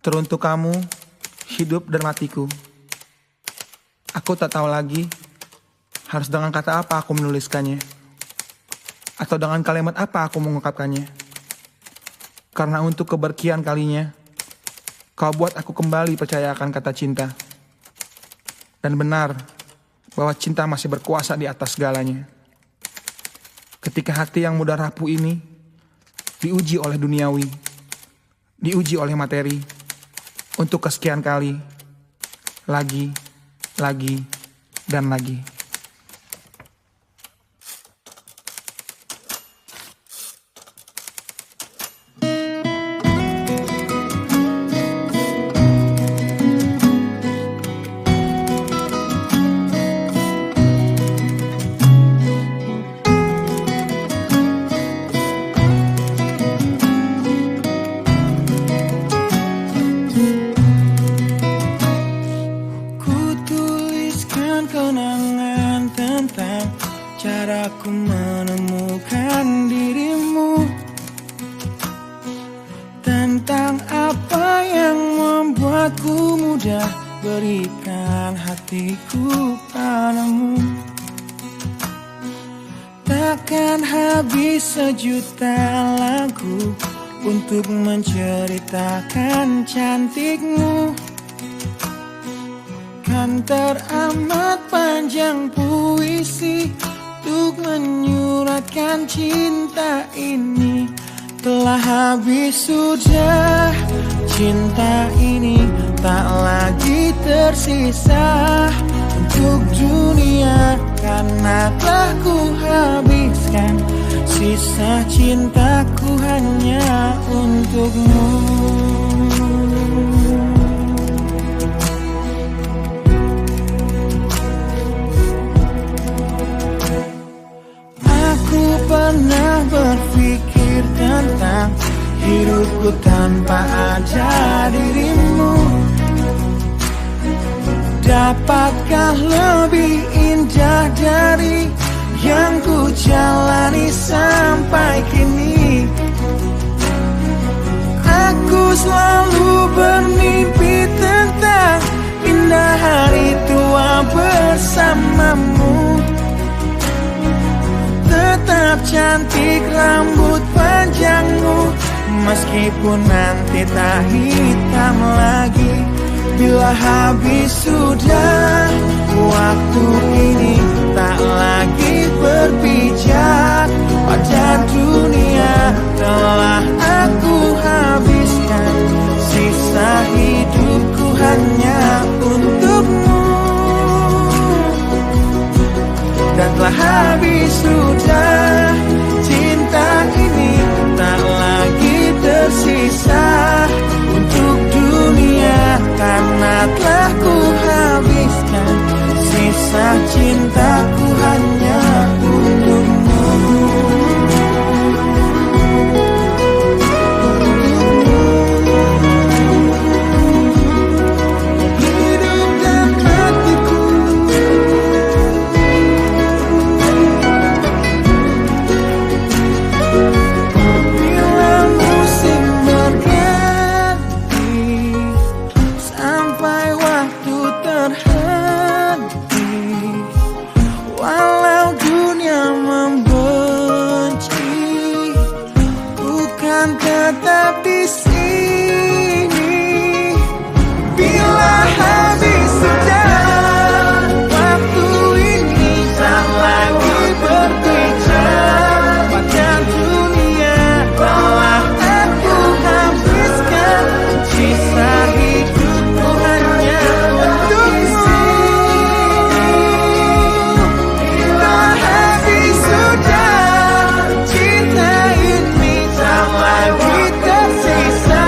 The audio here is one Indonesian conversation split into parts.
Teruntuk kamu, hidup dan matiku. Aku tak tahu lagi harus dengan kata apa aku menuliskannya, atau dengan kalimat apa aku mengungkapkannya. Karena untuk keberkian kalinya, kau buat aku kembali percaya akan kata cinta. Dan benar bahwa cinta masih berkuasa di atas segalanya. Ketika hati yang mudah rapuh ini diuji oleh duniawi, diuji oleh materi, untuk kesekian kali, lagi, dan lagi. Kenangan tentang caraku menemukan dirimu, tentang apa yang membuatku mudah berikan hatiku padamu. Takkan habis sejuta lagu untuk menceritakan cantikmu. Kan teramat panjang puisi untuk menyuratkan cinta ini. Telah habis sudah cinta ini, tak lagi tersisa untuk dunia, karena telah ku habiskan sisa cintaku hanya untukmu. Pernah berpikir tentang hidupku tanpa ada dirimu. Dapatkah lebih indah dari yang ku jalani sampai kini? Aku selalu bermimpi tentang indah hari tua bersamamu. Tetap cantik rambut panjangmu, meskipun nanti tak hitam lagi. Bila habis sudah waktu ini, tak lagi berpijak pada dunia. Telah aku habiskan sisa hidupku hanya untukmu. Dan telah habis sudah cinta ini, tak lagi tersisa untuk dunia, karena telah ku habiskan sisa cintaku hanya untukmu. Tetap di sini. Bila habis sudah waktu ini, tak lagi berpijak pada dunia. Telah aku habiskan sisa hidupku hanya untukmu. Bila habis sudah cinta ini, tak lagi tersisa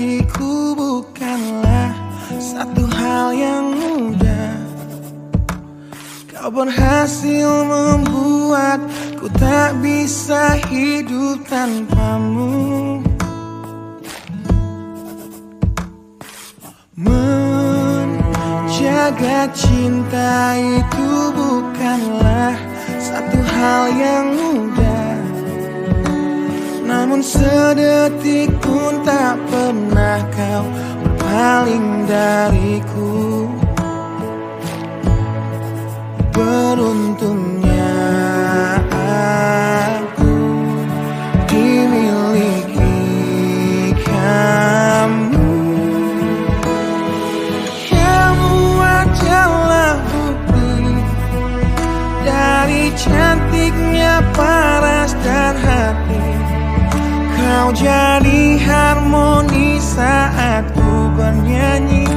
hatiku bukanlah satu hal yang mudah. Kau berhasil membuatku tak bisa hidup tanpamu. Menjaga cinta itu bukanlah satu hal yang mudah. Namun sedetik pun tak pernah kau berpaling dariku. Beruntungnya aku dimiliki kamu. Kamu adalah bukti dari cantiknya paras dan hati. Kau jadi harmoni saat ku bernyanyi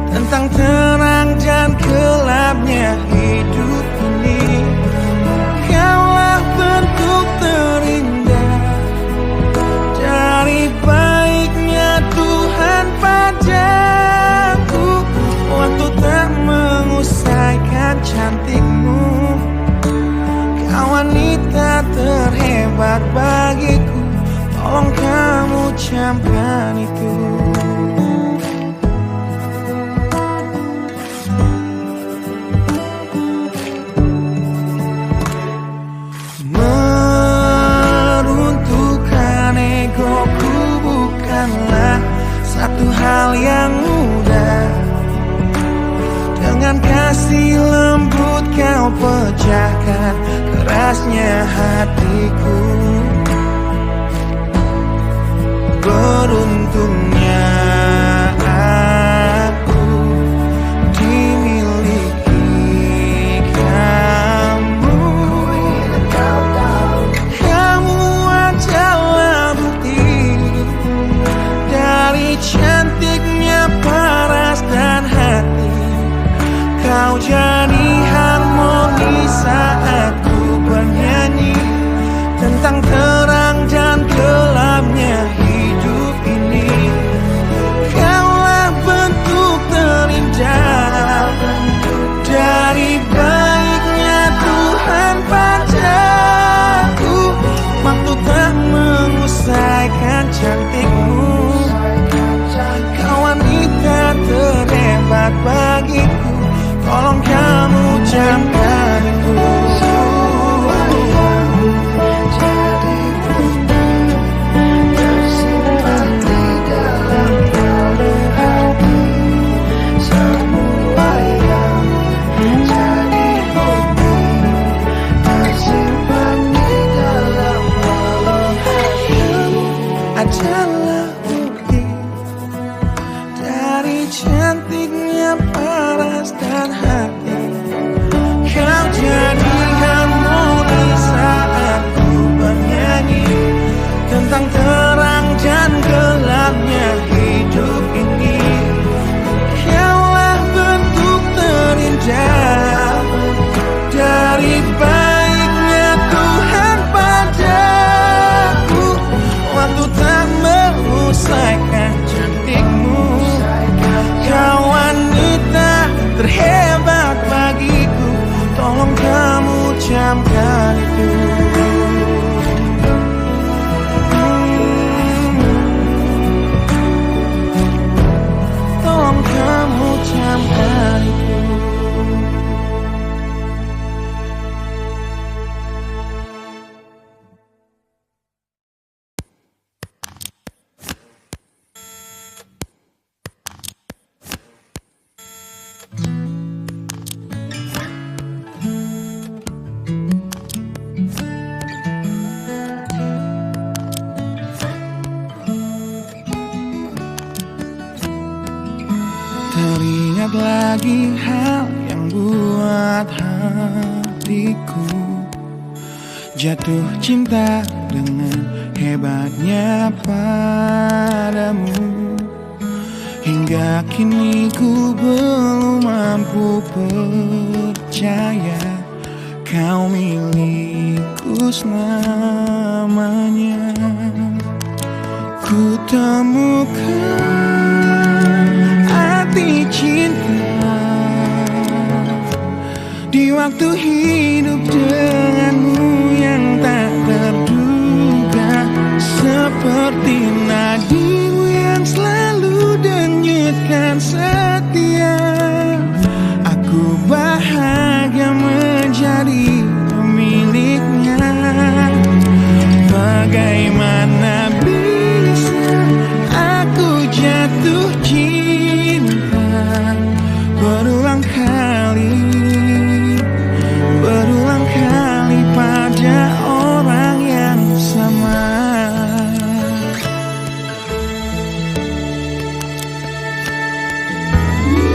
tentang terang dan gelapnya hidup ini. Kaulah bentuk terindah dari baiknya Tuhan padaku. Waktu tak mengusaikan cantikmu. Kau wanita terhebat bagiku. Tolong kamu camkan itu. Meruntuhkan egoku bukanlah satu hal yang mudah. Dengan kasih lembut kau pecahkan kerasnya hatiku. Beruntungnya aku dimiliki kamu. Kamu adalah bukti dari cantiknya paras dan hati. Kau jadi harmoni saat ku bernyanyi tentang terang dan gelapnya hidup ini. Kaulah bentuk terindah dari baiknya Tuhan padaku. Waktu tak mengusaikan cantikmu. Kau wanita terhebat bagiku. Tolong kamu camkan itu. Adalah bukti dari cantiknya paras dan hati. Kau jadi harmoni saat ku bernyanyi tentang terang dan gelapnya hidup ini. Kaulah bentuk terindah dari baiknya Tuhan padaku. Waktu tak mengusaikan cantikmu. Kau wanita terhebat bagiku. Tolong kamu camkan itu. Tolong kamu camkan itu. Teringat lagi hal yang buat hatiku jatuh cinta dengan hebatnya padamu. Hingga kini ku belum mampu percaya kau milikku selamanya. Ku temukan arti cinta di waktu hidup denganmu yang tak terduga, seperti nadimu yang selalu denyutkan setia. Aku bahagia menjadi pemiliknya. Bagaimana bisa aku jatuh cinta berulang kali pada orang yang sama.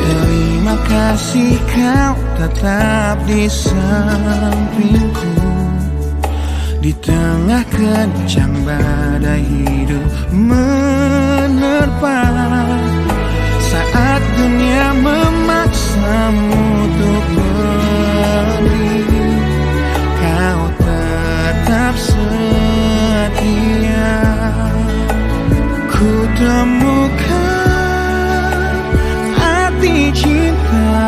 Terima kasih kau tetap di sampingku di tengah kencang badai hidup menerpa. Saat dunia memaksamu untuk pergi, kau tetap setia. Ku temukan arti cinta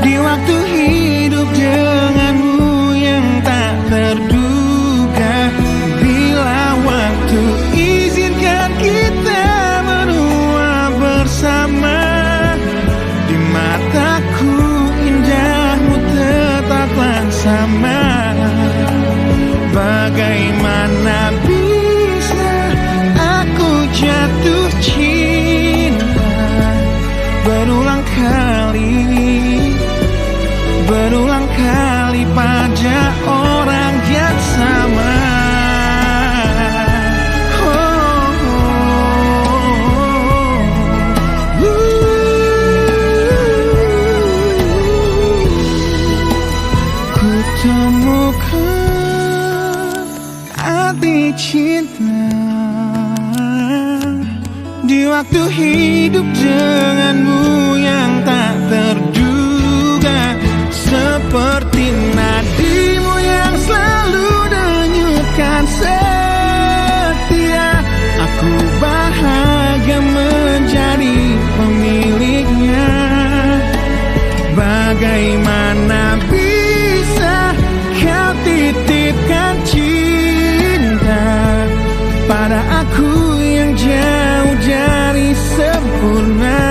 di waktu hidup denganmu yang tak terduga. Bila waktu izinkan kita berdua bersama, di mataku indahmu tetaplah sama. Bagaimana bisa aku jatuh cinta berulang kali pada orang yang sama. Ku temukan arti cinta di waktu hidup denganmu yang tak terduga, seperti nadimu yang selalu denyutkan setia. Aku bahagia menjadi pemiliknya. Bagaimana bisa kau titipkan cinta pada aku yang jauh dari sempurna?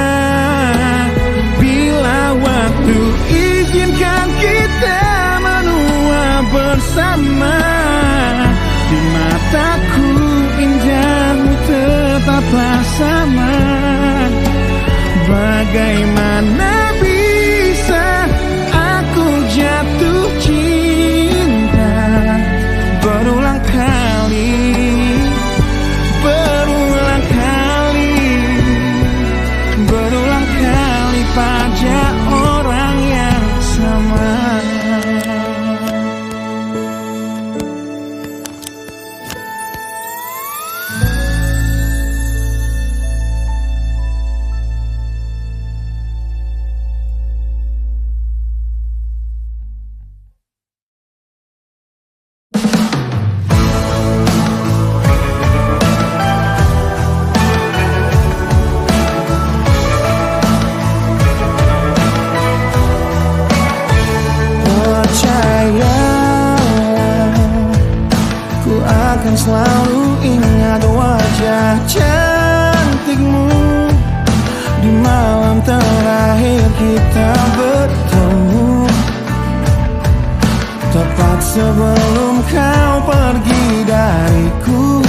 Bila waktu izinkan kita menua bersama, di mataku indahmu tetaplah sama. Bagaimana bisa aku jatuh cinta berulang kali pada orang yang sama. Selalu ingat wajah cantikmu di malam terakhir kita bertemu, tepat sebelum kau pergi dariku.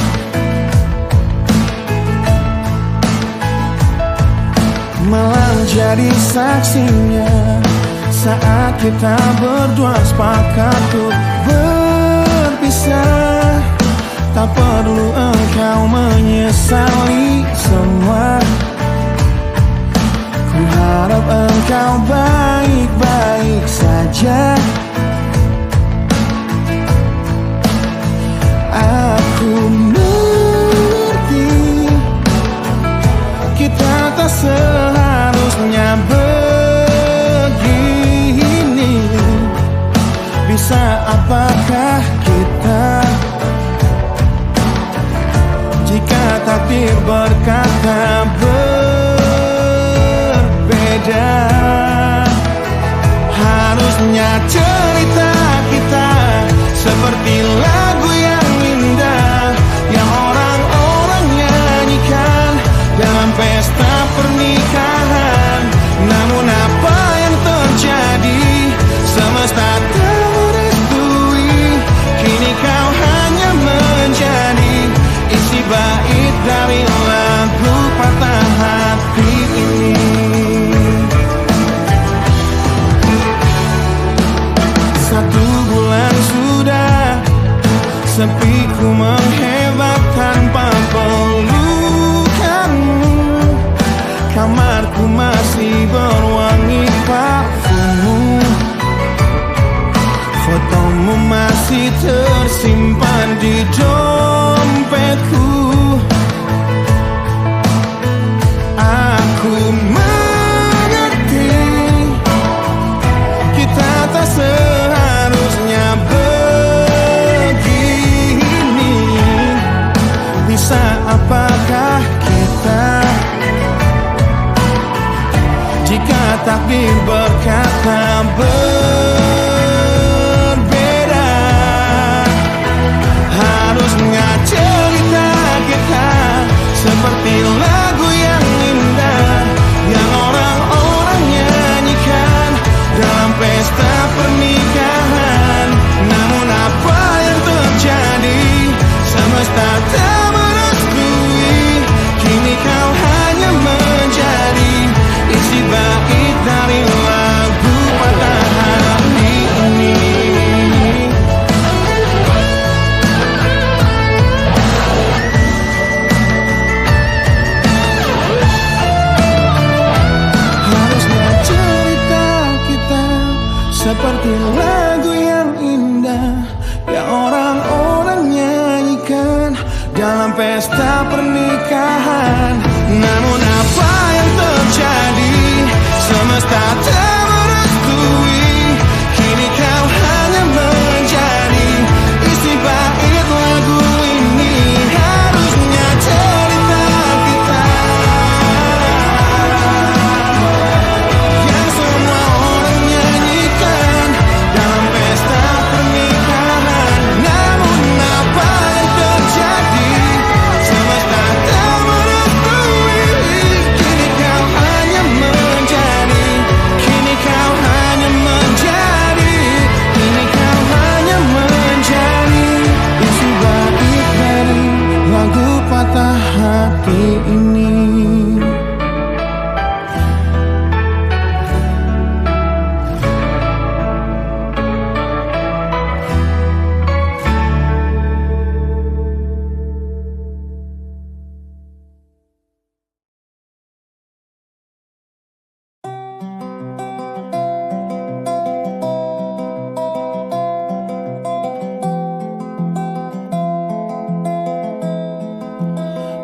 Malam jadi saksinya saat kita berdua sepakat untuk berpisah. Tak perlu engkau menyesali semua. Ku harap engkau baik-baik saja. Aku mengerti kita tak seharusnya begini. Bisa apakah kita Harusnya cerita kita seperti lagu yang indah, yang orang-orang nyanyikan dalam pesta pernikahan. Namun apa yang terjadi? Semesta tak merestui. Kini kau hanya menjadi isi bait dari lagu patah hati ini. Satu bulan sudah sepi ku menghebat tanpa pelukanmu. Kamarku masih berwangi parfummu. Fotomu masih tersimpan di dompetku. Aku mengerti kita tak seharusnya begini. Bisa apakah kita jika takdir berkata berbeda? Harusnya cerita kita seperti lagu yang indah, yang orang-orang nyanyikan dalam pesta pernikahan. Namun apa yang terjadi? Semesta tak merestui. Kini kau hanya menjadi isi bait dari lagu patah hati ini. Harusnya cerita kita seperti lagu yang indah, yang orang-orang nyanyikan dalam pesta pernikahan. Namun apa yang terjadi? Semesta tak merestui. Kini kau hanya menjadi isi bait lagu ini. Harusnya cerita kita yang semua orang nyanyikan dalam pesta pernikahan. Namun apa yang terjadi? Semesta tak merestui. Kini kau hanya menjadi, kini kau hanya menjadi, kini kau hanya menjadi isi bait dari lagu patah hati ini.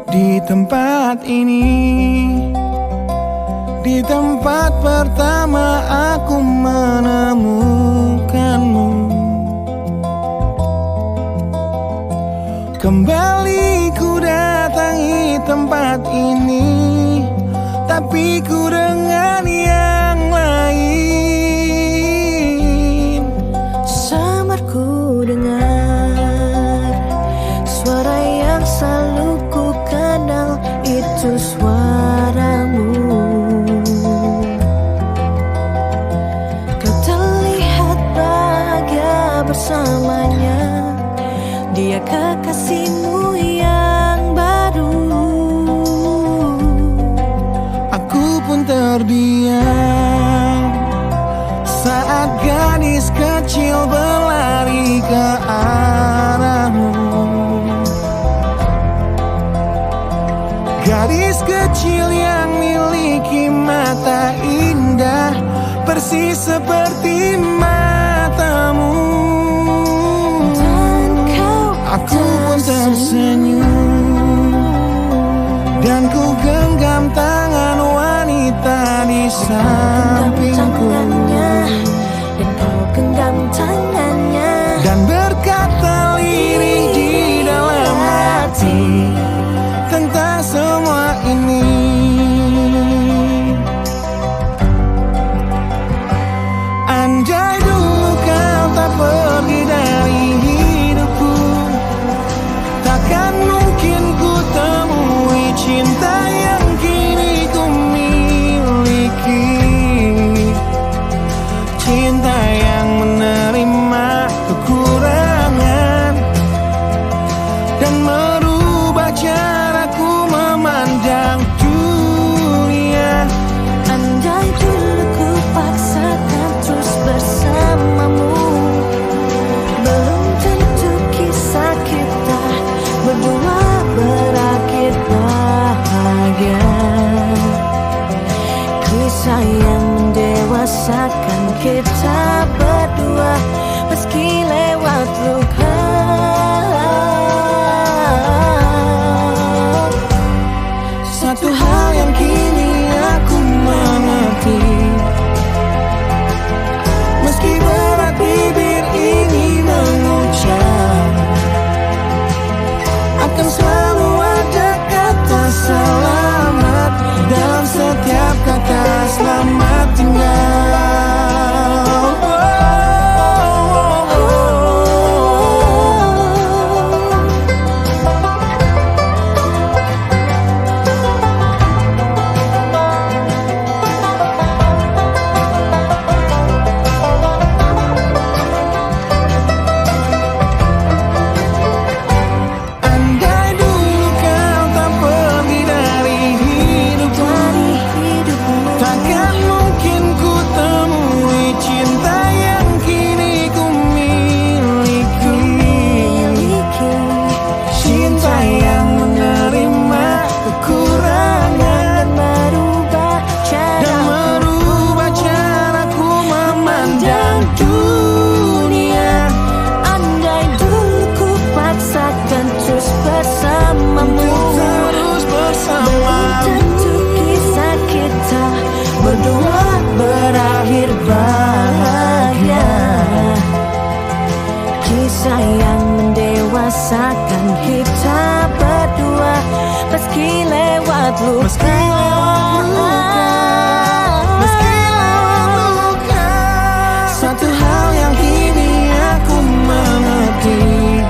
Di tempat ini, di tempat pertama aku menemukanmu. Kembali ku datangi tempat ini, tapi ku dengan yang lain. Samar ku dengar suara yang selalu ku kenal, itu suaramu. Kau terlihat bahagia bersamanya, dia kekasihmu yang baru. Aku pun terdiam saat gadis kecil berlari ke arahmu. Gadis kecil yang miliki mata indah, persis seperti matamu. Dan kau Aku pun tersenyum, dan ku genggam tangan wanita di sampingku. Dan kau genggam tangannya, Dan berkata lirih di dalam hati tentang semua ini. Andai cinta yang menerima kekurangan dan merubah caraku memandang dunia. Andai dulu ku paksakan terus bersamamu, belum tentu kisah kita berdua berakhir bahagia. Kisah yang mendewasakan kita berdua meski lewat luka. Satu hal yang kini aku mengerti, meski berat bibir ini mengucap, akan selalu ada kata selamat dalam setiap kata selamat tinggal. Berdua berakhir bahagia. Kisah yang mendewasakan kita berdua meski lewat luka. Satu hal yang kini aku mengerti,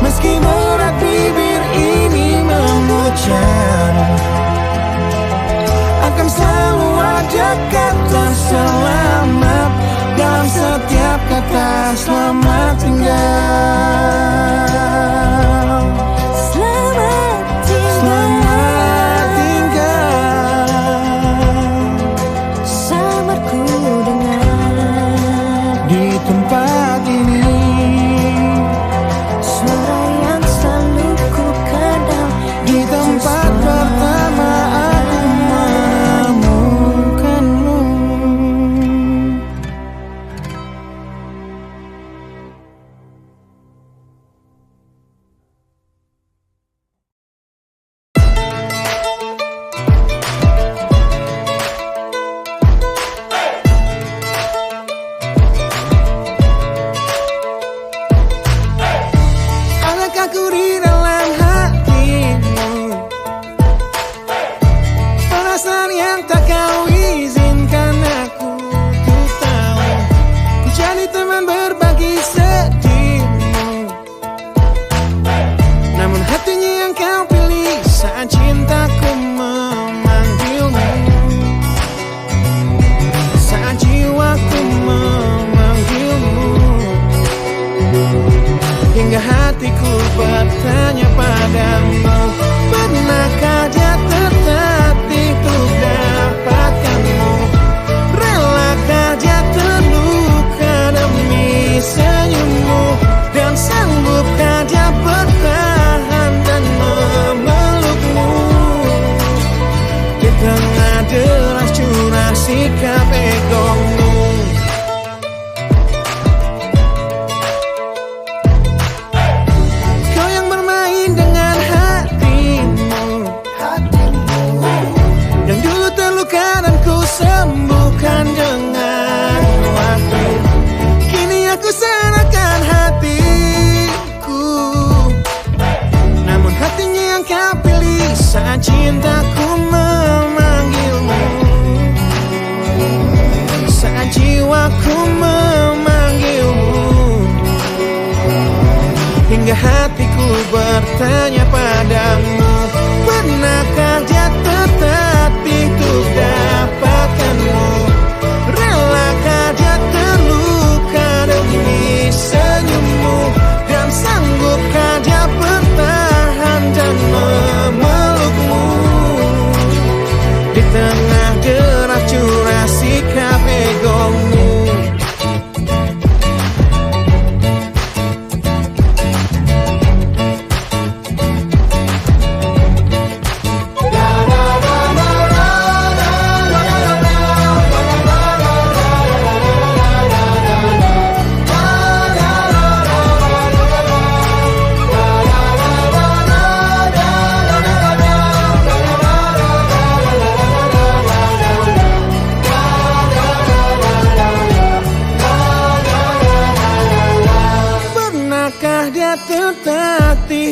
meski berat bibir ini mengucap, akan selalu ada kata selamat dalam setiap kata selamat tinggal. Selamat tinggal, Selamat tinggal. samarku dengar Di tempat ini suara yang selalu ku kenal. di tempat pertama aku menemukanmu.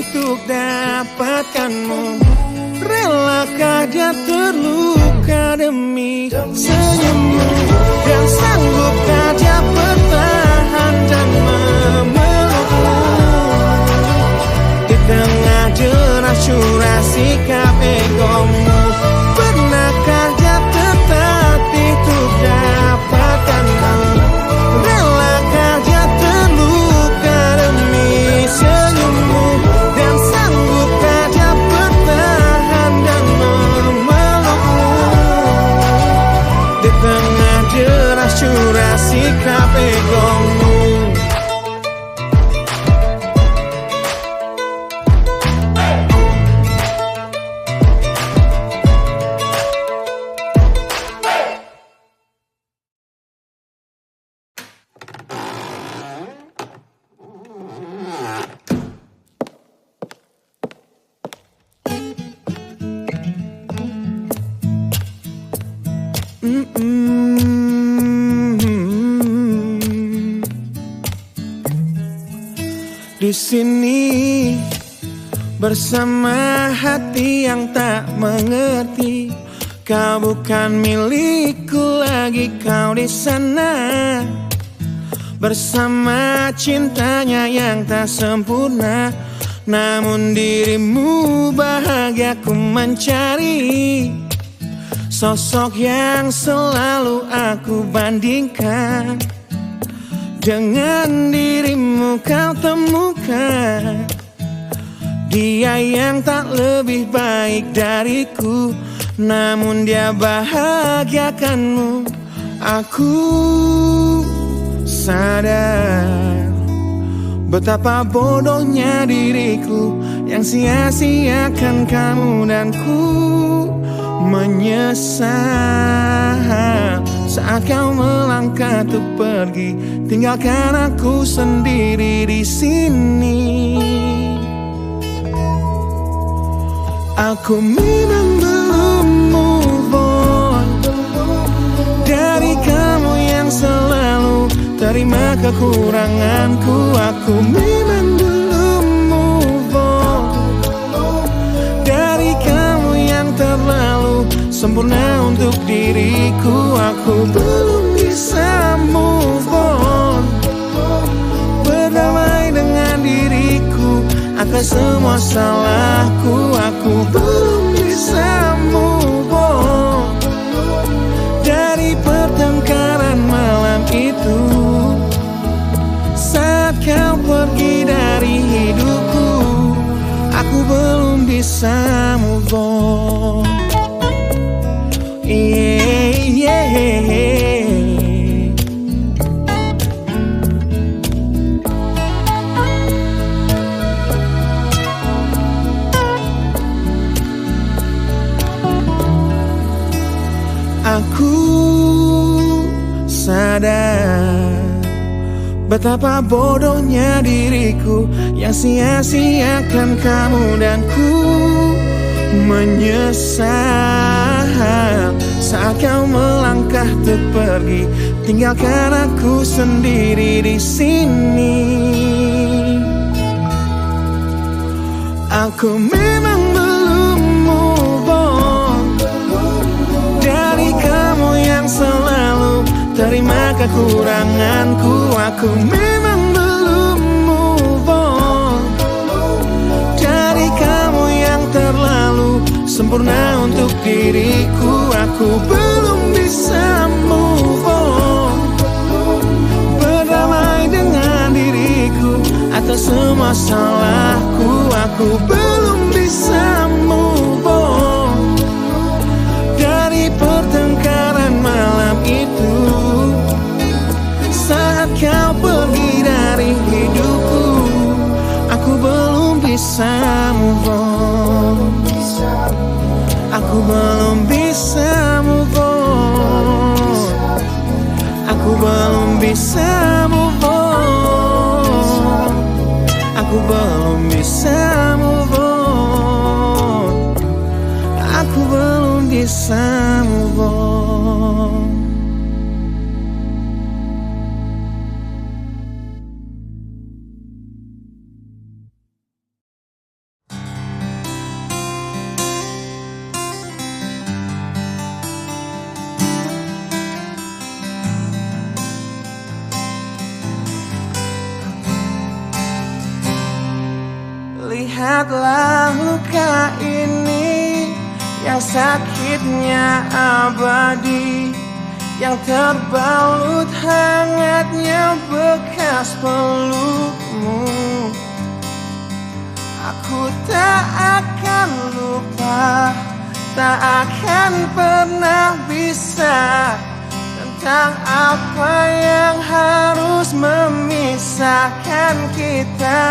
untuk dapatkanmu? Relakah dia terluka demi senyummu? Dan sanggupkah dia bertahan dan memelukmu? Di tengah deras curah sikap egomu, pernahkah dia tetap untuk dapatkanmu? Relakah dia terluka demi senyummu? Dan sanggupkah dia bertahan dan memelukmu? Di tengah deras curah sikap egomu. Di sini bersama hati yang tak mengerti, kau bukan milikku lagi, kau di sana bersama cintanya yang tak sempurna. Namun dirimu bahagia ku mencari, sosok yang selalu aku bandingkan. Dengan dirimu kau temukan dia yang tak lebih baik dariku, namun dia bahagiakanmu. Aku sadar betapa bodohnya diriku yang sia-siakan kamu, dan ku menyesal saat kau melangkah untuk pergi, tinggalkan aku sendiri di sini. Aku memang belum move on dari kamu yang selalu terima kekuranganku. Aku memang belum move on dari kamu yang terlalu sempurna untuk diriku. Aku belum bisa move on, berdamai dengan diriku atas semua salahku. Aku belum bisa move on dari pertengkaran malam itu saat kau pergi dari hidupku. Aku belum bisa move on. Aku sadar betapa bodohnya diriku yang sia-siakan kamu, dan ku menyesal saat kau melangkah untuk pergi, tinggalkan aku sendiri di sini. Aku memang belum move on dari kamu yang selalu terima kekuranganku. Aku memang belum move on dari kamu yang terlalu sempurna untuk diriku. Aku belum bisa move on, berdamai dengan diriku atas semua salahku. Aku belum bisa move on dari pertengkaran malam itu saat kau pergi dari hidupku. Aku belum bisa move on. Aku belum bisa move on. Aku belum bisa move on. Aku belum bisa move on. Aku belum bisa move on. Ingatlah luka ini yang sakitnya abadi, yang terbalut hangatnya bekas pelukmu. Aku tak akan lupa, tak akan pernah bisa tentang apa yang harus memisahkan kita.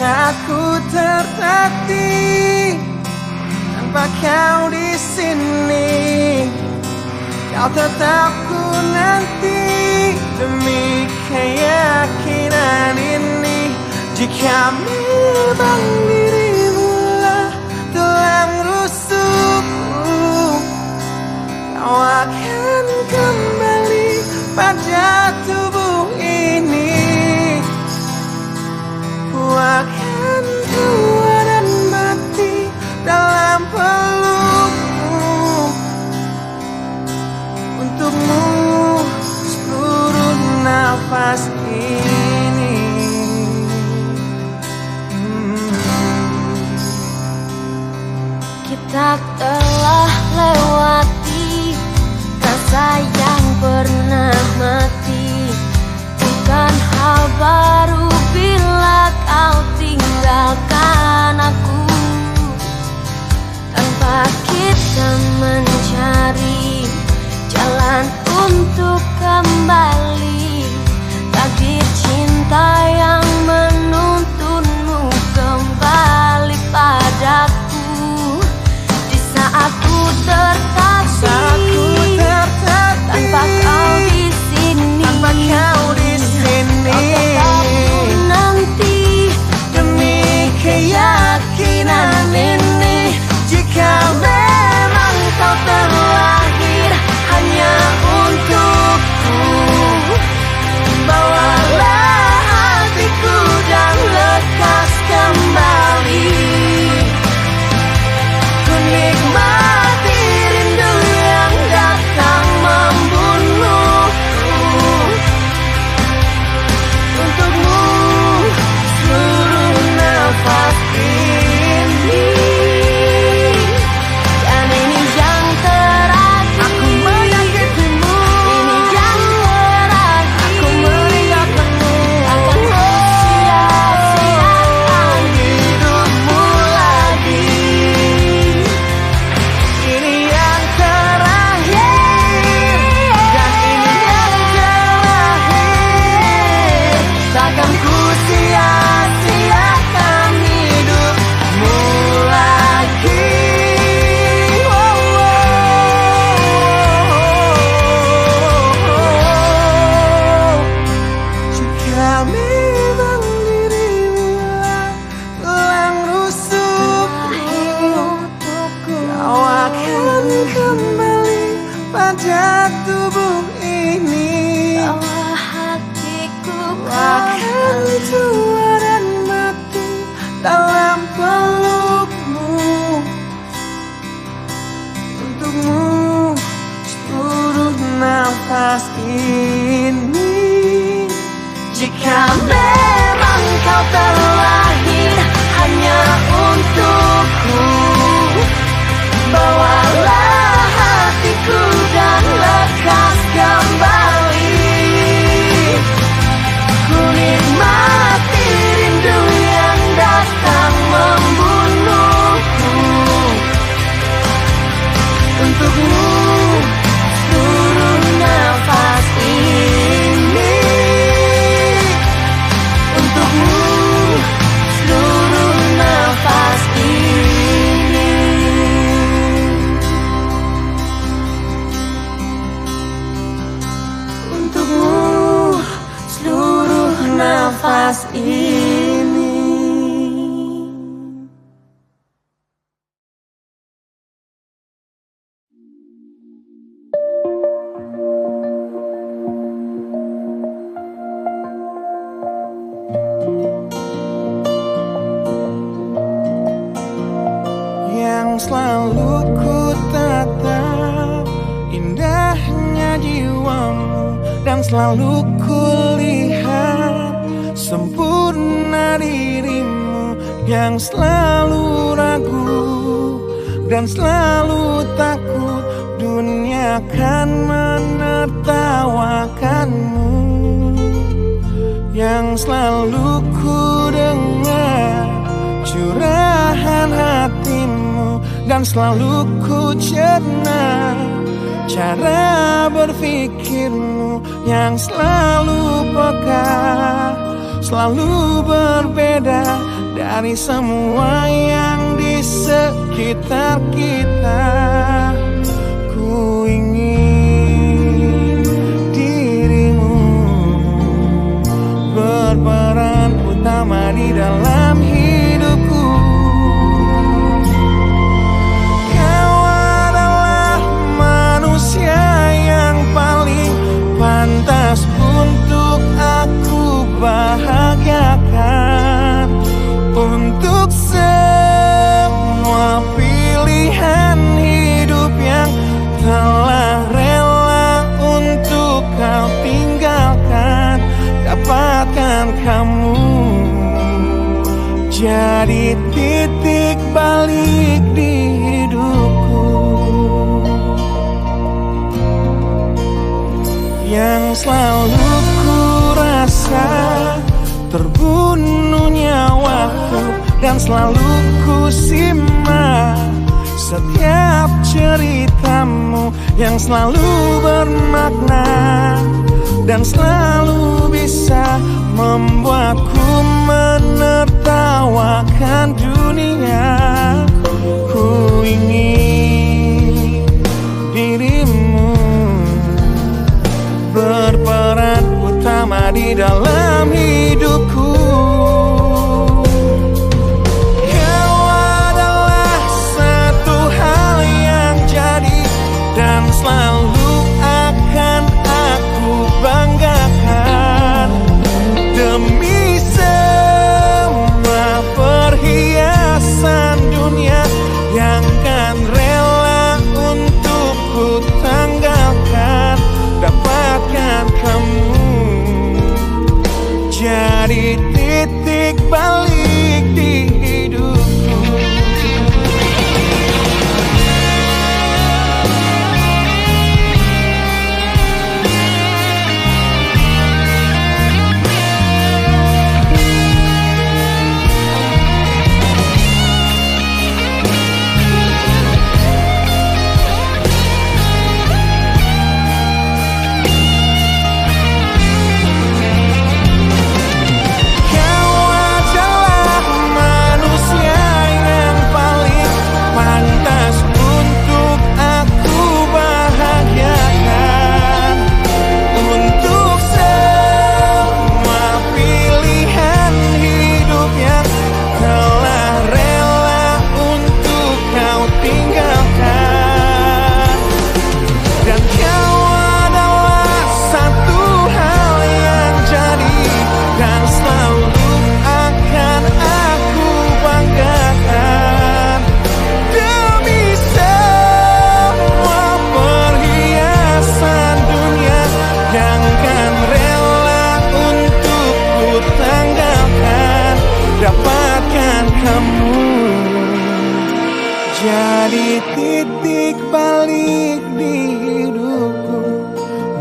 Di saat ku tertatih tanpa kau di sini, kau tetap ku nanti demi keyakinan ini. Jika memang dirimu lah tulang rusukku, kau akan kembali pada tubuh ini. Ku akan tua dan mati dalam pelukmu. Untukmu seluruh nafas ini. Kita telah lewati rasa yang pernah mati. Bukan hal baru bila kau tinggalkan aku, tanpa kita mencari jalan untuk kembali. Takdir cinta yang menuntunmu kembali padaku. Di saat ku tertatih tanpa kau di sini, kau tetap ku nanti demi keyakinan ini. Jika memang kau terlahir hanya untukku, bawalah hatiku dan lekas kembali. Ku nikmati rindu yang datang membunuhku. Untukmu seluruh nafas ini, dan ini yang terakhir. Aku menyakitimu, ini yang terakhir. Aku meninggalkanmu, akan sia-siakan hidupmu lagi. Ini yang terakhir, dan ini yang terakhir. Takkan ku sia-siakan hidupmu lagi. Jika memang dirimu lah tulang rusukku, kau akan kembali pada tubuh ini. Bawa hatiku Akan tua dan mati dalam pelukmu. Untukmu seluruh nafas ini. Jika memang kau terlahir hanya untukku, bawalah hatiku dan lekas kembali. Ku nikmati rindu yang datang membunuhku. Untukmu seluruh nafas ini. Untukmu seluruh nafas ini. Untukmu seluruh nafas ini. Yang selalu ku tatap indahnya jiwamu, dan selalu ku lihat sempurna dirimu yang selalu ragu dan selalu takut dunia akan menertawakanmu, yang selalu ku dengar curahan hatimu dan selalu ku cerna cara berpikirmu yang selalu peka, selalu berbeda dari semua yang di sekitar kita. Ku ingin dirimu berperan utama di dalam hidupku. Kau adalah manusia yang paling pantas untuk aku bahagiakan, untuk semua pilihan hidup yang telah rela untuk kau tinggalkan. Dapatkan kamu jadi titik balik di hidupku, yang selalu ku rasa terbunuhnya waktu dan selalu ku simak setiap ceritamu yang selalu bermakna dan selalu bisa membuatku menertawakan dunia. Ku ingin dirimu berperan utama di dalam hidupku. Kau adalah satu hal yang jadi dan selalu akan aku banggakan. Demi semua perhiasan dunia yang kan rela untuk ku tanggalkan, dapatkan kamu jadi titik balik di hidupku. Dapatkan kamu jadi titik balik di hidupku,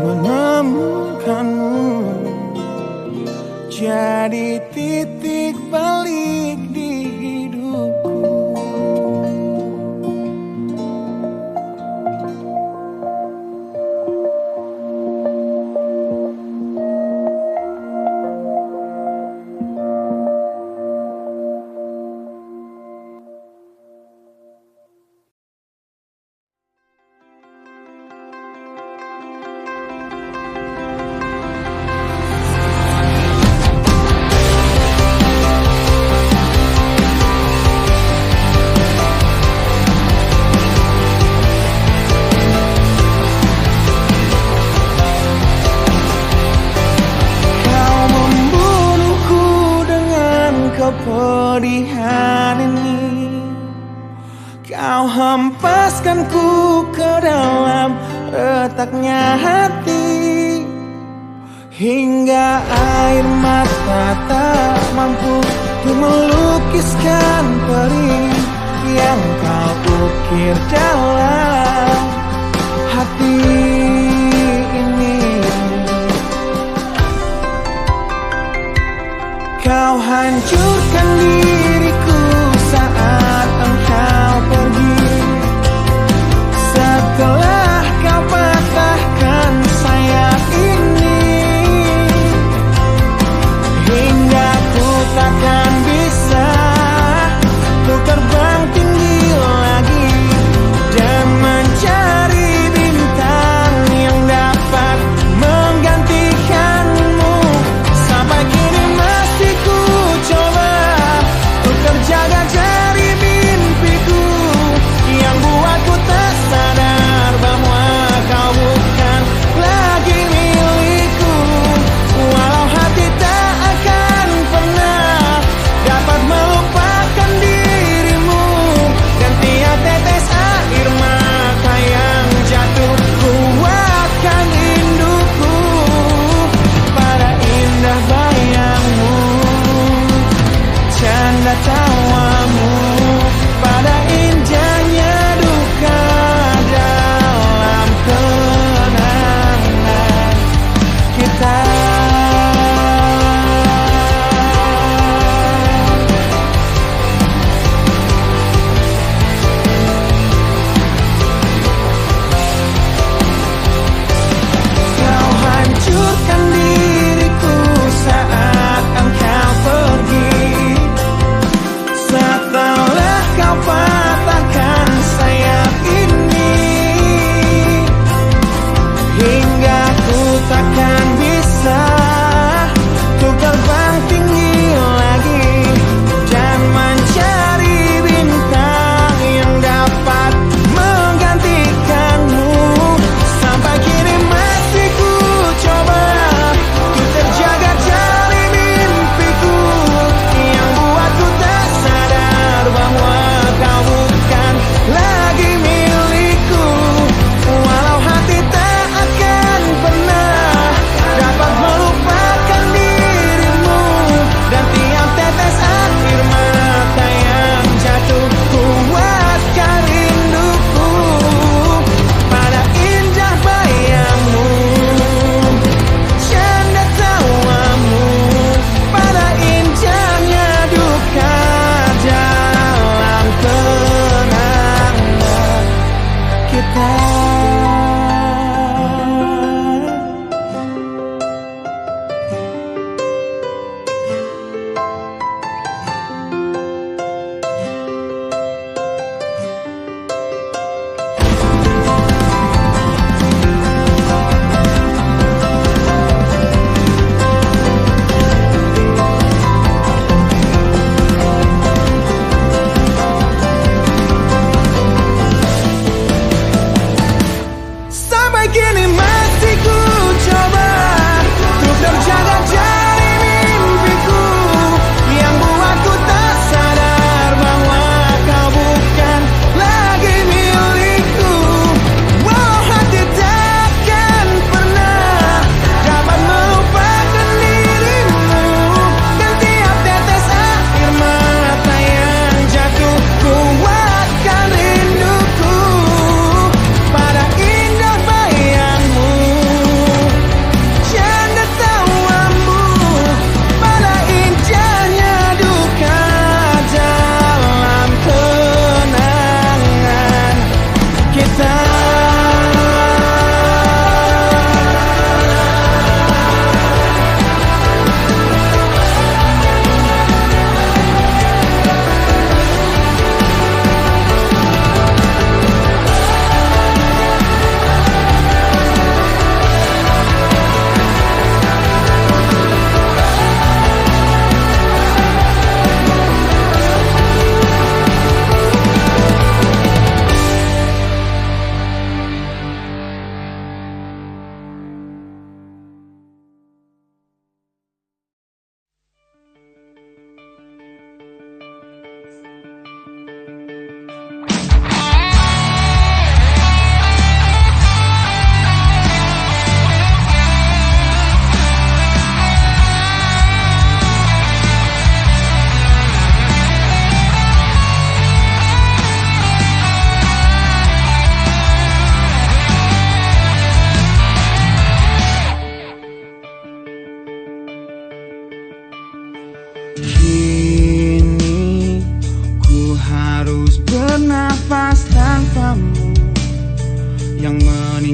menemukanmu jadi titik balik di hidupku. Kepedihan ini kau hempaskanku ke dalam retaknya hati, hingga air mata tak mampu untuk melukiskan perih yang kau ukir dalam hati ini. Kau hancurkan diriku saat engkau pergi, setelah kau patahkan sayap ini, hingga ku takkan bisa untuk terbang tinggi lagi dan mencari bintang yang dapat menggantikanmu. Sampai kini masih ku coba untuk terjaga dari mimpiku yang buatku tak sadar bahwa kau bukan lagi milikku. Walau hati tak akan pernah dapat melupakan dirimu, dan tiap tetes air mata yang jatuh kuatkan rinduku pada indah bayangmu, canda tawamu, pada indahnya duka dalam kenangan kita. Kau hancurkan diriku saat engkau pergi, setelah kau patahkan sayap ini, hingga ku takkan bisa untuk terbang tinggi lagi dan mencari bintang yang dapat menggantikanmu. Sampai kini masih ku coba untuk terjaga dari mimpiku yang buatku tak sadar bahwa kau bukan lagi milikku. Walau hati tak akan pernah dapat melupakan dirimu, dan tiap tetes air mata yang jatuh kuatkan rinduku pada indah bayangmu, canda tawamu, pada indahnya duka dalam kenangan kita. Sampai kini masih ku coba untuk terjaga dari mimpiku yang buatku tak sadar bahwa kau bukan lagi milikku. Walau hati takkan pernah dapat melupakan dirimu, dan tiap tetes air mata yang jatuh kuatkan rinduku pada indah bayangmu,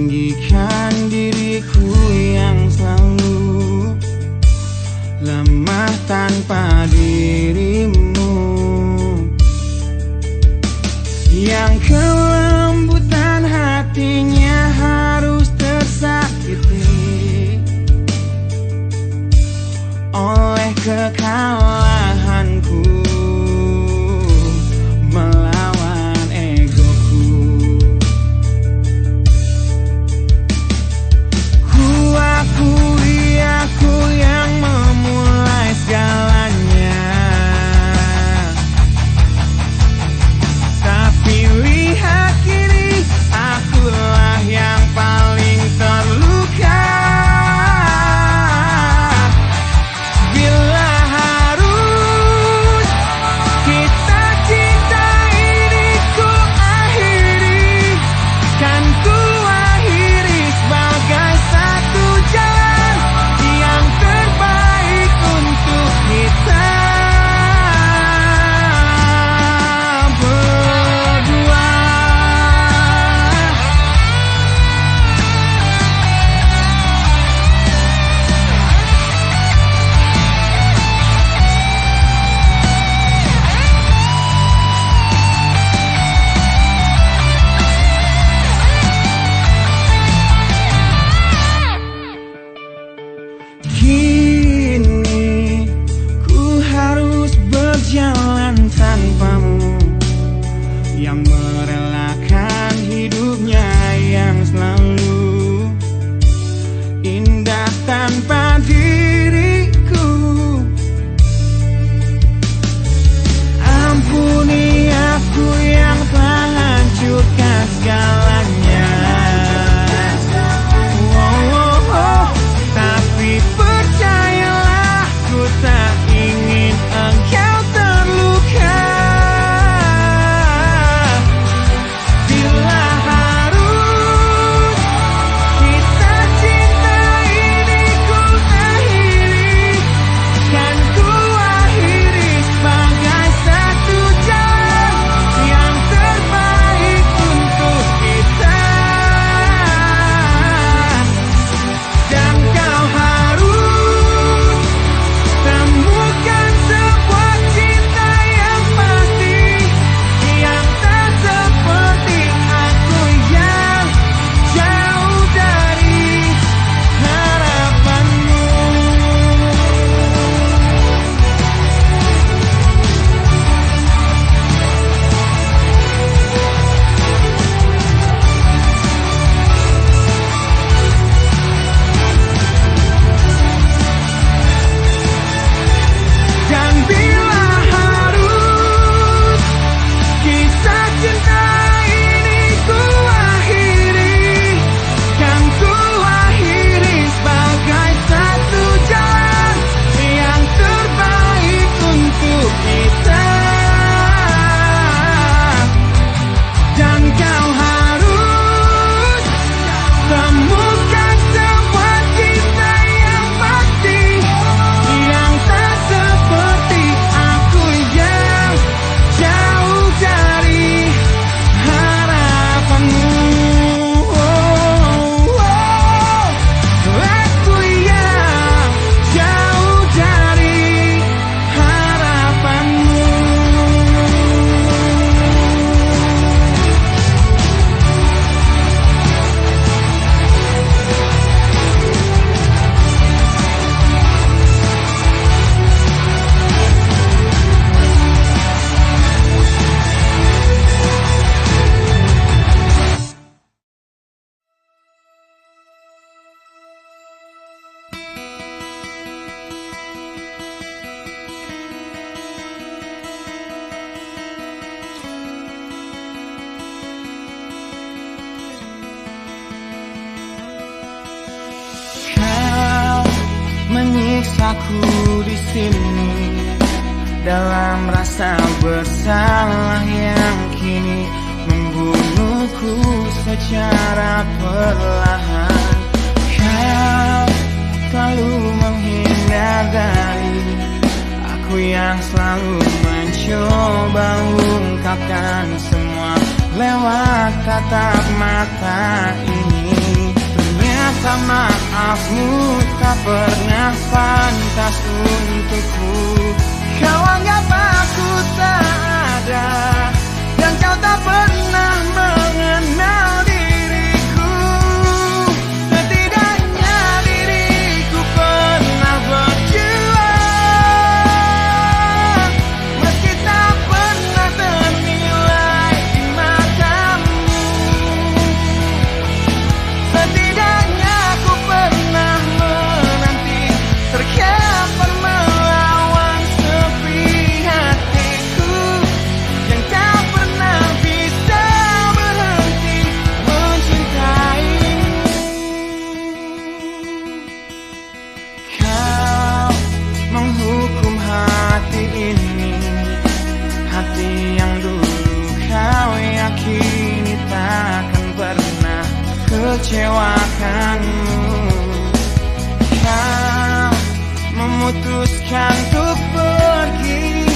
meninggikan diriku yang selalu lemah tanpa dirimu, yang kelembutan hatinya harus tersakiti oleh kekalahanku melawan egoku. Ku akui aku yang memulai segalanya, tapi lihat kini akulah yang paling terluka. Bila harus kita cinta ini ku akhiri, kan ku akhiri sebagai satu jalan yang terbaik untuk kita berdua. Kini ku harus berjalan tanpamu, yang merelakan hidupnya yang selalu indah tanpa diriku. Ampuni aku yang telah hancurkan segalanya. Tapi percayalah, ku tak ingin engkau terluka. Bila harus kita cinta ini ku akhiri, kan ku akhiri sebagai satu jalan yang terbaik untuk kita. Dan kau harus temukan sebuah cinta yang pasti, yang tak seperti aku yang jauh dari harapanmu. Dan bila harus kisah cinta ini ku akhiri, kan ku akhiri sebagai satu jalan yang terbaik untuk kita. Dan kau harus temukan sebuah cinta yang pasti, yang tak seperti aku yang jauh dari harapanmu. Aku yang jauh dari harapanmu. Kau menyiksaku di sini dalam rasa bersalah yang kini membunuhku secara perlahan. Kau selalu menghindar dari aku yang selalu mencoba ungkapkan semua lewat tatap mata ini. sikapmu tak pernah pantas untukku. Kau anggap aku tak ada, dan kau tak pernah mengenal diriku. Setidaknya diriku pernah berjuang, meski tak pernah ternilai di matamu. Setidaknya aku pernah menanti, terkapar melawan sepi hatiku yang tak pernah bisa berhenti mencintaimu. Kau menghukum hati ini, hati yang dulu kau yakini takkan pernah kecewakanmu. Kau memutuskan untuk pergi,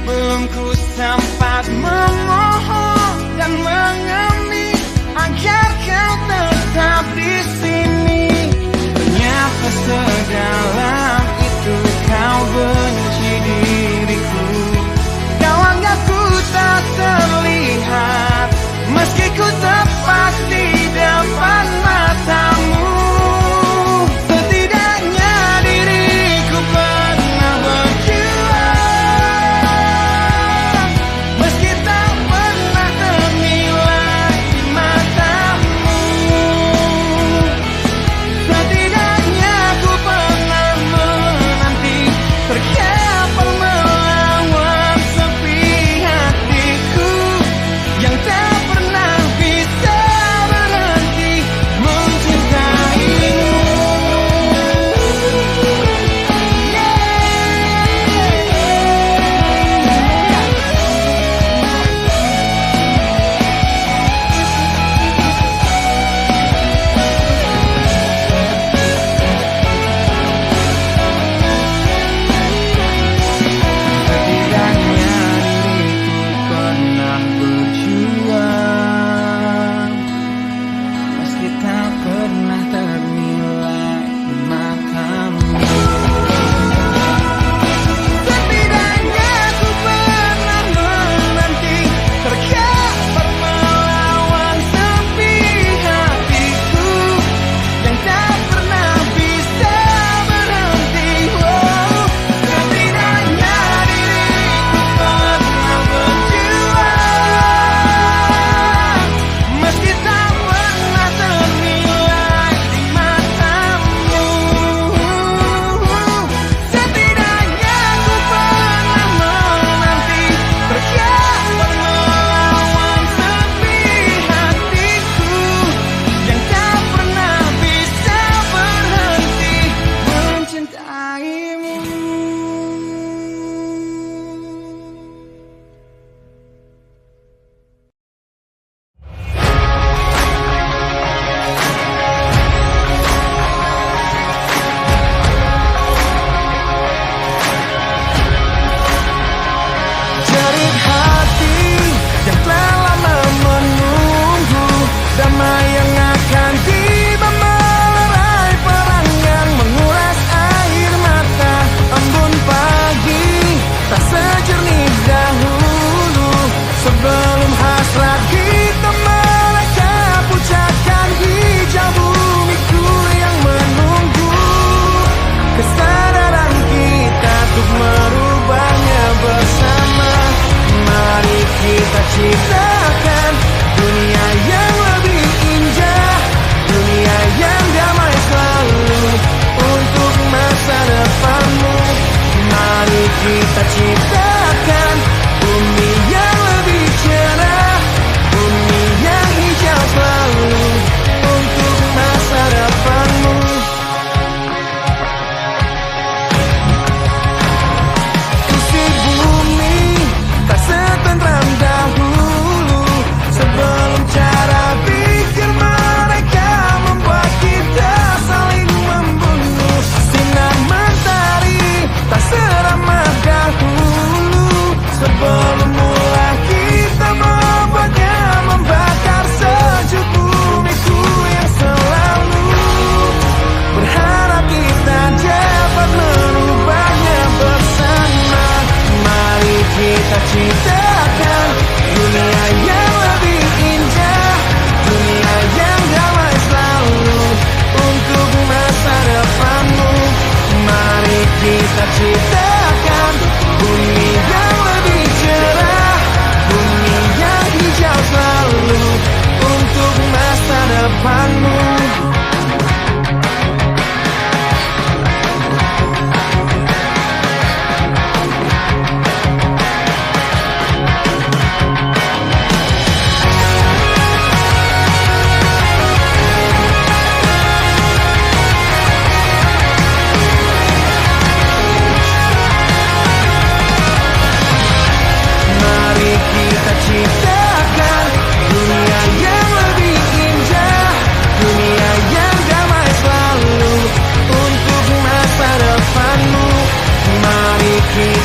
belum ku sempat memohon dan mengemis agar kau tetap di sini. Ternyata sedalam itu kau benci diriku. Kau anggap ku tak terlihat, meski ku tepat di depan matamu. Setidaknya diriku pernah berjuang, meski tak pernah ternilai di matamu.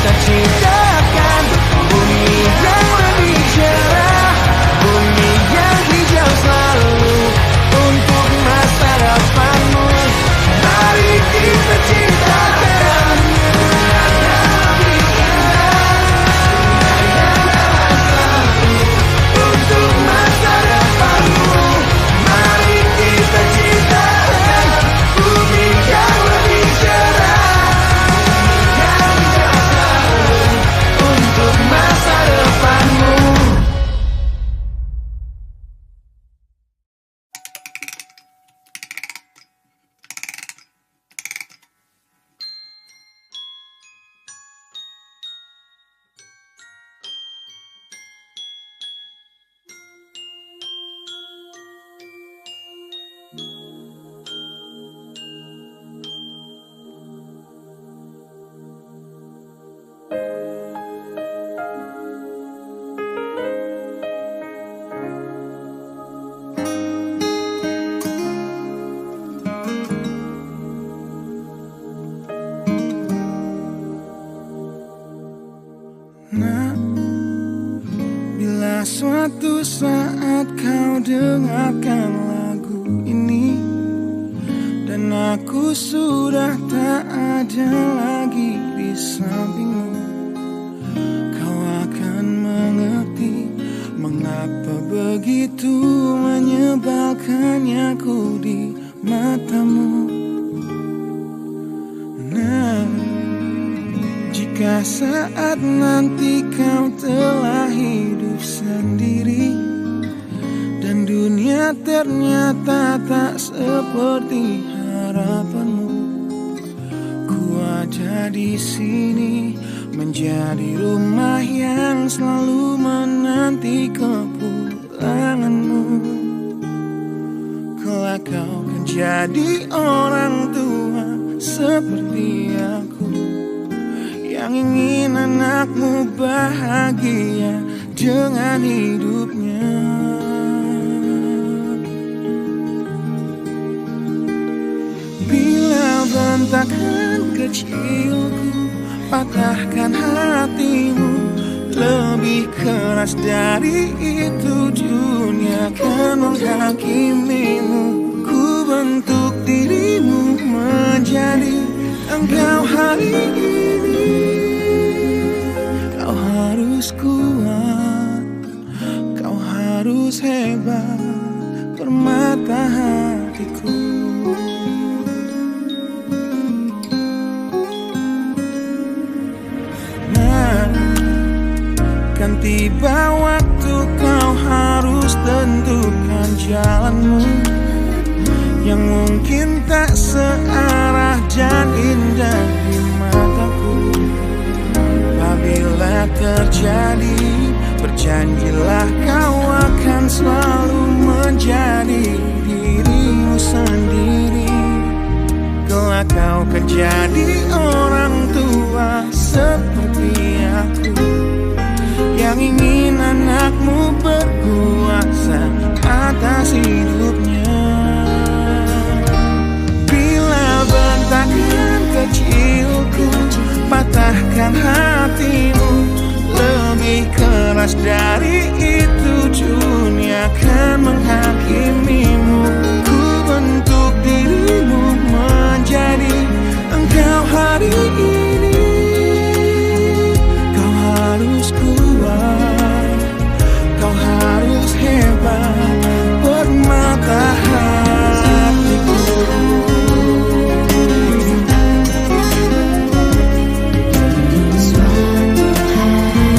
kita ciptakan bumi yang lebih cerah, bumi yang hijau selalu untuk masa depanmu. Mari kita ciptakan dunia yang lebih indah untuk masa depanmu. Mari kita ciptakan bumi yang lebih cerah, yang hijau selalu untuk masa depanmu. Nah, bila suatu saat kau dengarkan lagu ini dan aku sudah tak ada lagi di sampingmu, kau akan mengerti mengapa begitu menyebalkannya aku di matamu. Nah, jika saat nanti kau telah hidup sendiri dan dunia ternyata tak seperti harapanmu, ku ada di sini menjadi rumah yang selalu menanti kepulanganmu. Kelak kau kan jadi orang tua seperti aku, yang ingin anakmu bahagia dengan hidupnya. Bila bentakan kecilku patahkan hatimu, lebih keras dari itu dunia akan menghakimimu. Ku bentuk dirimu menjadi engkau hari ini. Kau harus kuat, kau harus hebat, permata hatiku. Nah, kan tiba waktu kau harus tentukan jalanmu yang mungkin tak searah dan indah di mataku. Apabila terjadi, berjanjilah kau akan selalu menjadi dirimu sendiri. Kelak kau akan jadi orang tua seperti aku, yang ingin anakmu berkuasa atas hidupnya. Bentakan kecilku patahkan hatimu, lebih keras dari itu dunia akan menghakimimu. Ku bentuk dirimu menjadi engkau hari ini. Kau harus kuat, kau harus hebat, permata hatiku. Suatu hari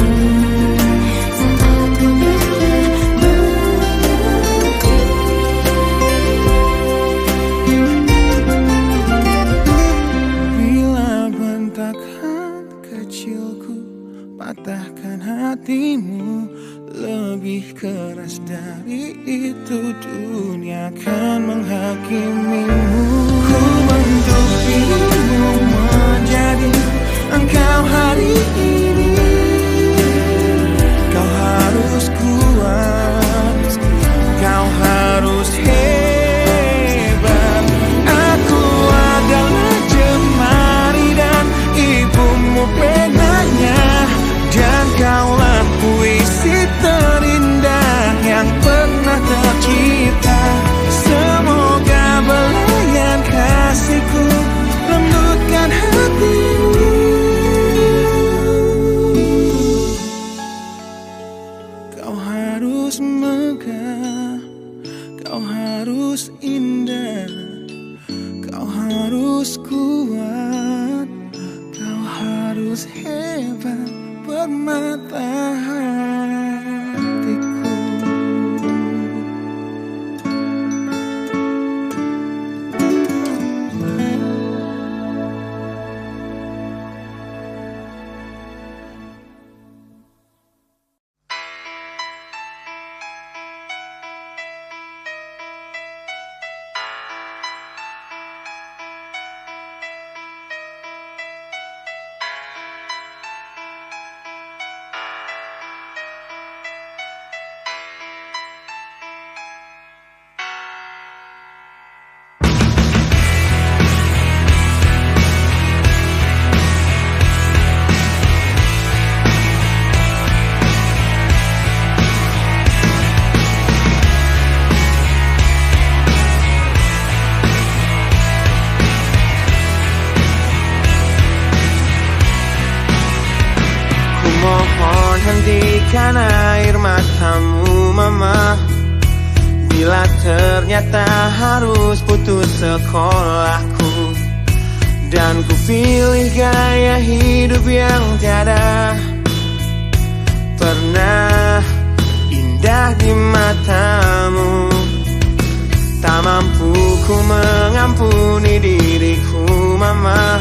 harus kuat, kau harus hebat, permata hatiku. Mohon hentikan air matamu mama, bila ternyata harus putus sekolahku, dan ku pilih gaya hidup yang tiada pernah indah di matamu. Tak mampu ku mengampuni diriku mama,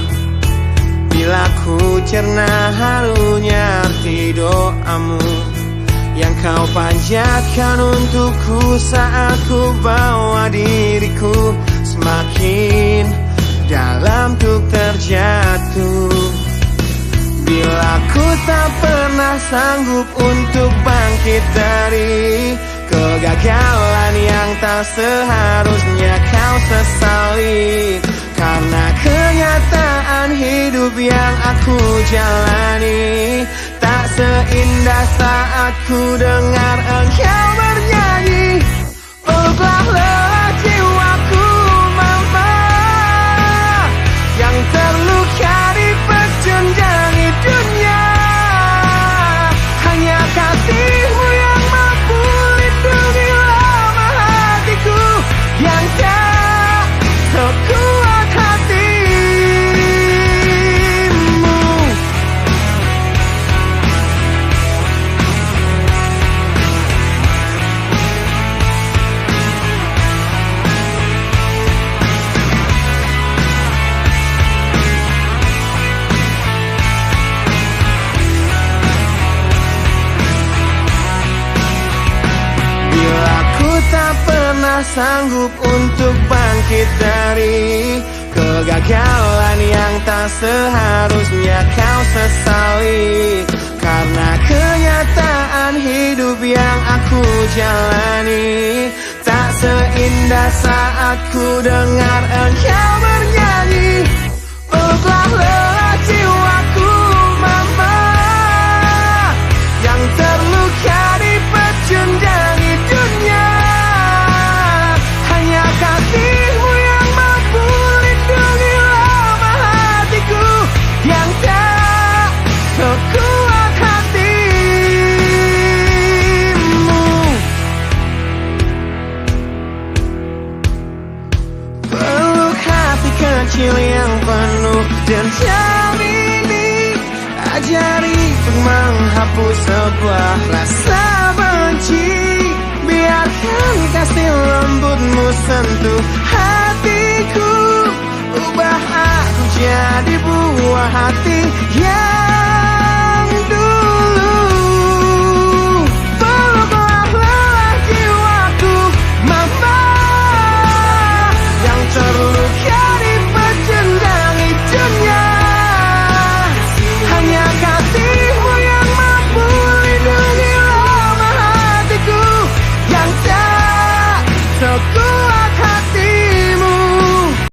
bila ku cerna harunya arti doamu yang kau panjatkan untukku saat ku bawa diriku semakin dalam untuk terjatuh. Bila ku tak pernah sanggup untuk bangkit dari kegagalan yang tak seharusnya kau sesali, karena kenyataan hidup yang aku jalani tak seindah saat ku dengar engkau bernyanyi. Peluklah jiwaku mama, yang terluka di pecunjangi dunia. Hanya kasihmu yang mampu lindungi lama hatiku yang tak sekuat hatimu. Bila ku tak pernah sanggup untuk bangkit dari kegagalan yang tak seharusnya kau sesali, karena kenyataan hidup yang aku jalani tak seindah saat ku dengar engkau bernyanyi. Peluklah jiwaku mama, yang terluka di pecunjangi dunia. Hanya kasihmu yang mampu lindungi lama hatiku yang tak sekuat hatimu. Peluk hati kecil yang penuh dendam ini, ajari untuk menghapus sebuah rasa benci. Biarkan kasih lembutmu sentuh hatiku, ubah aku jadi buah hati